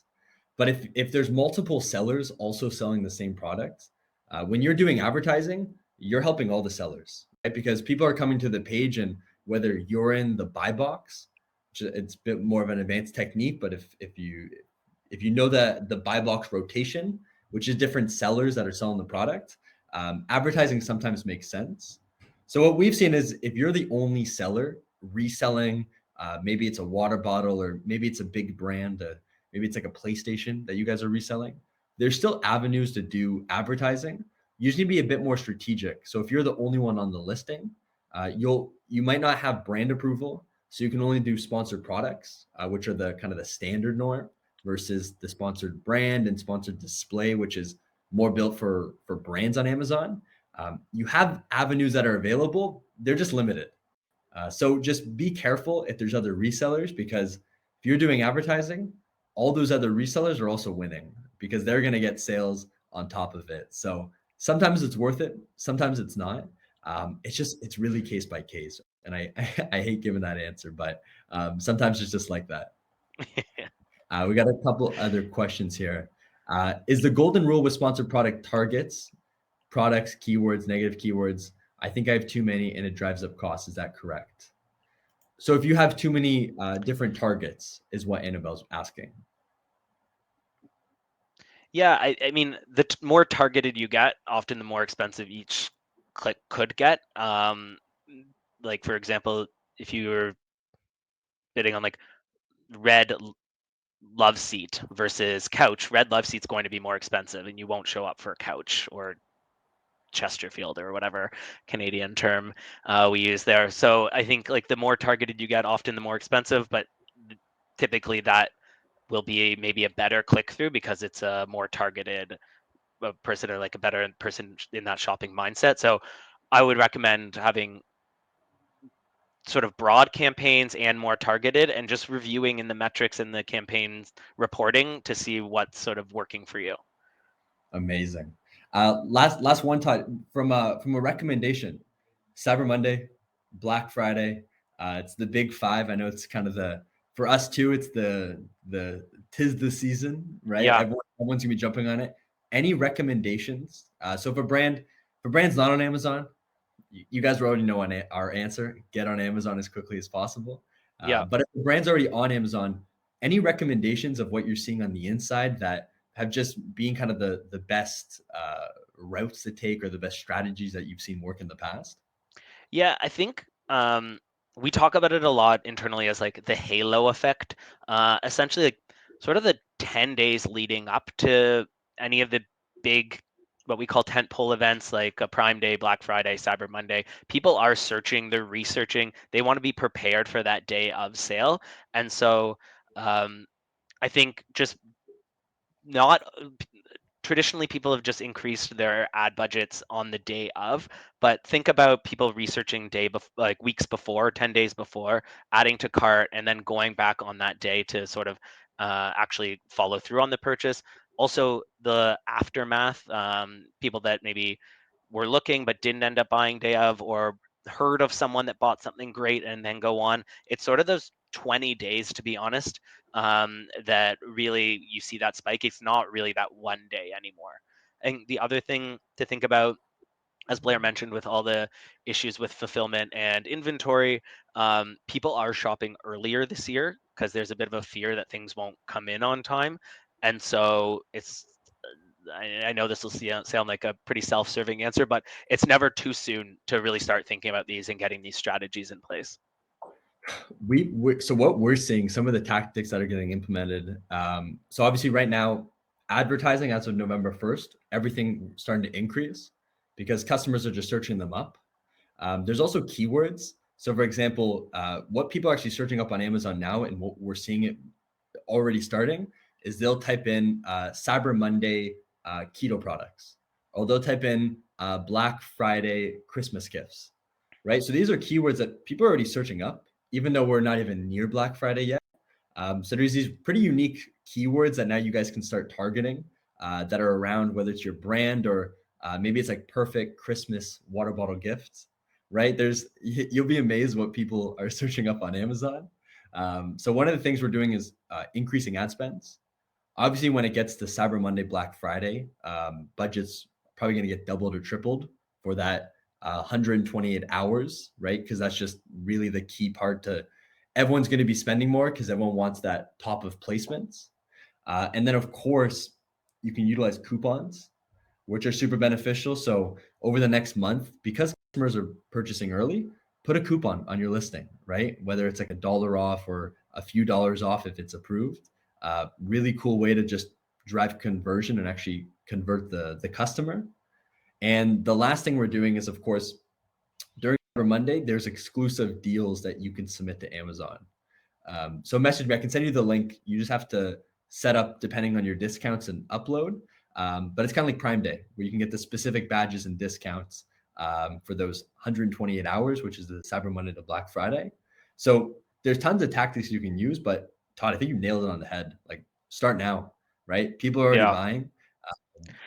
But if there's multiple sellers also selling the same product, when you're doing advertising, you're helping all the sellers, right? Because people are coming to the page, and whether you're in the buy box, it's a bit more of an advanced technique. But if you know that the buy box rotation, which is different sellers that are selling the product, advertising sometimes makes sense. So what we've seen is if you're the only seller reselling, maybe it's a water bottle or maybe it's a big brand, maybe it's like a PlayStation that you guys are reselling. There's still avenues to do advertising. You just need to be a bit more strategic. So if you're the only one on the listing, you might not have brand approval, so you can only do sponsored products, which are the kind of the standard norm, versus the sponsored brand and sponsored display, which is more built for brands on Amazon. You have avenues that are available; they're just limited. So just be careful if there's other resellers, because if you're doing advertising, all those other resellers are also winning because they're going to get sales on top of it. So sometimes it's worth it, sometimes it's not. It's really case by case, and I hate giving that answer, but sometimes it's just like that. We got a couple other questions here. Is the golden rule with sponsored product targets, products, keywords, negative keywords? I think I have too many and it drives up costs. Is that correct? So if you have too many different targets, is what Annabelle's asking. Yeah, I mean, the more targeted you get, often the more expensive each click could get. Like for example, if you were bidding on like red love seat versus couch, red love seat's going to be more expensive, and you won't show up for a couch or Chesterfield or whatever Canadian term we use there. So I think like the more targeted you get, often the more expensive, but typically that will be maybe a better click through because it's a more targeted person or like a better person in that shopping mindset. So I would recommend having sort of broad campaigns and more targeted, and just reviewing in the metrics and the campaigns reporting to see what's sort of working for you. Amazing. Last one time from a recommendation. Cyber Monday, Black Friday. It's the big five. I know it's kind of the for us too. It's the tis the season, right? Yeah. Everyone's gonna be jumping on it. Any recommendations? So if a brand's not on Amazon, you guys already know our answer. Get on Amazon as quickly as possible. Yeah. But if the brand's already on Amazon, any recommendations of what you're seeing on the inside that have just been kind of the best routes to take or the best strategies that you've seen work in the past? Yeah, I think we talk about it a lot internally as like the halo effect. Essentially, like sort of the 10 days leading up to any of the big, what we call tentpole events like a Prime Day, Black Friday, Cyber Monday. People are searching, they're researching, they want to be prepared for that day of sale. And so um, I think just not traditionally people have just increased their ad budgets on the day of, but think about people researching like weeks before, 10 days before, adding to cart, and then going back on that day to sort of actually follow through on the purchase. Also the aftermath, people that maybe were looking but didn't end up buying day of, or heard of someone that bought something great and then go on. It's sort of those 20 days, to be honest, that really you see that spike. It's not really that one day anymore. And the other thing to think about, as Blair mentioned, with all the issues with fulfillment and inventory, people are shopping earlier this year because there's a bit of a fear that things won't come in on time. And so I know this will sound like a pretty self-serving answer, but it's never too soon to really start thinking about these and getting these strategies in place. So what we're seeing, some of the tactics that are getting implemented. So obviously right now, advertising as of November 1st, everything starting to increase because customers are just searching them up. There's also keywords. So for example, what people are actually searching up on Amazon now, and what we're seeing it already starting, is they'll type in Cyber Monday keto products, or they'll type in Black Friday Christmas gifts, right? So these are keywords that people are already searching up, even though we're not even near Black Friday yet. So there's these pretty unique keywords that now you guys can start targeting that are around, whether it's your brand or maybe it's like perfect Christmas water bottle gifts, right? You'll be amazed what people are searching up on Amazon. So one of the things we're doing is increasing ad spends. Obviously, when it gets to Cyber Monday, Black Friday, budgets probably going to get doubled or tripled for that 128 hours, right? Because that's just really the key part to everyone's going to be spending more because everyone wants that top of placements. And then, of course, you can utilize coupons, which are super beneficial. So over the next month, because customers are purchasing early, put a coupon on your listing, right? Whether it's like $1 off or a few dollars off if it's approved. Really cool way to just drive conversion and actually convert the customer. And the last thing we're doing is, of course, during Cyber Monday, there's exclusive deals that you can submit to Amazon. So message me. I can send you the link. You just have to set up depending on your discounts and upload. But it's kind of like Prime Day, where you can get the specific badges and discounts for those 128 hours, which is the Cyber Monday to Black Friday. So there's tons of tactics you can use, but Todd, I think you nailed it on the head. Like start now, right? People are already Yeah. buying.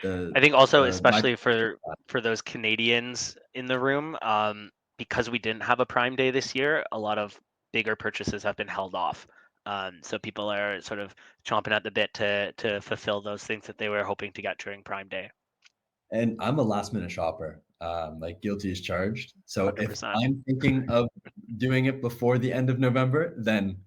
I think also, The especially for those Canadians in the room, because we didn't have a Prime Day this year, a lot of bigger purchases have been held off. So people are sort of chomping at the bit to fulfill those things that they were hoping to get during Prime Day. And I'm a last minute shopper, like guilty as charged. So if 100%. I'm thinking of doing it before the end of November, then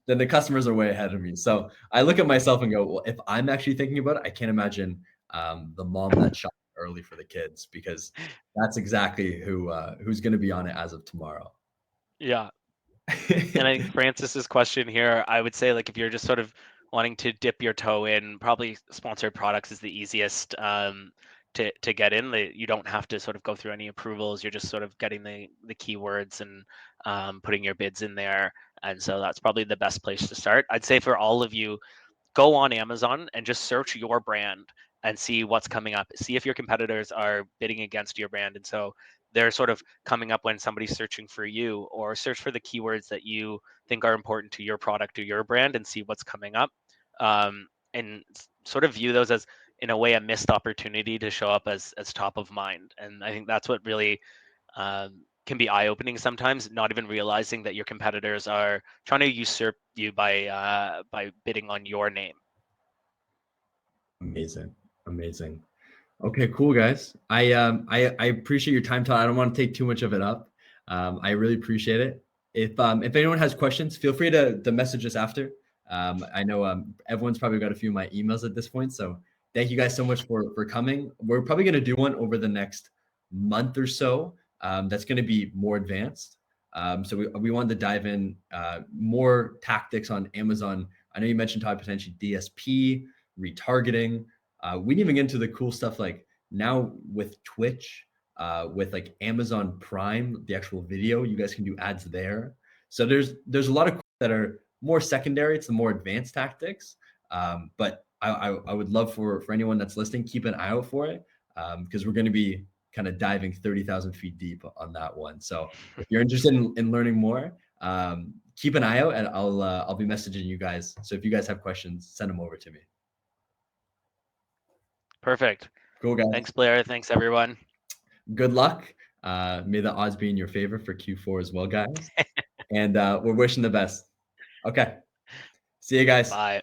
then the customers are way ahead of me. So I look at myself and go, well, if I'm actually thinking about it, I can't imagine the mom that's shopping early for the kids because that's exactly who's going to be on it as of tomorrow. Yeah. And I think Francis's question here, I would say, like, if you're just sort of wanting to dip your toe in, probably sponsored products is the easiest to get in. You don't have to sort of go through any approvals. You're just sort of getting the keywords and putting your bids in there. And so that's probably the best place to start. I'd say for all of you, go on Amazon and just search your brand and see what's coming up. See if your competitors are bidding against your brand. And so they're sort of coming up when somebody's searching for you, or search for the keywords that you think are important to your product or your brand and see what's coming up. And sort of view those as, in a way, a missed opportunity to show up as top of mind. And I think that's what really can be eye-opening sometimes, not even realizing that your competitors are trying to usurp you by bidding on your name. Amazing. Okay, cool, guys. I appreciate your time, Todd. I don't want to take too much of it up. I really appreciate it. If anyone has questions, feel free to message us after. I know everyone's probably got a few of my emails at this point, so thank you guys so much for coming. We're probably going to do one over the next month or so. That's going to be more advanced. So we wanted to dive in more tactics on Amazon. I know you mentioned, Todd, potentially DSP, retargeting. We didn't even get into the cool stuff like now with Twitch, with like Amazon Prime, the actual video, you guys can do ads there. So there's a lot of that are more secondary. It's the more advanced tactics. But I would love for anyone that's listening, keep an eye out for it because we're going to be kind of diving 30,000 feet deep on that one. So if you're interested in learning more, keep an eye out and I'll be messaging you guys. So if you guys have questions, send them over to me. Perfect. Cool, guys. Thanks, Blair. Thanks, everyone. Good luck. May the odds be in your favor for Q4 as well, guys. And we're wishing the best. Okay. See you guys. Bye.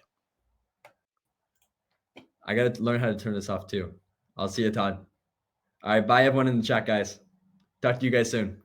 I got to learn how to turn this off too. I'll see you, Todd. All right. Bye, everyone in the chat, guys. Talk to you guys soon.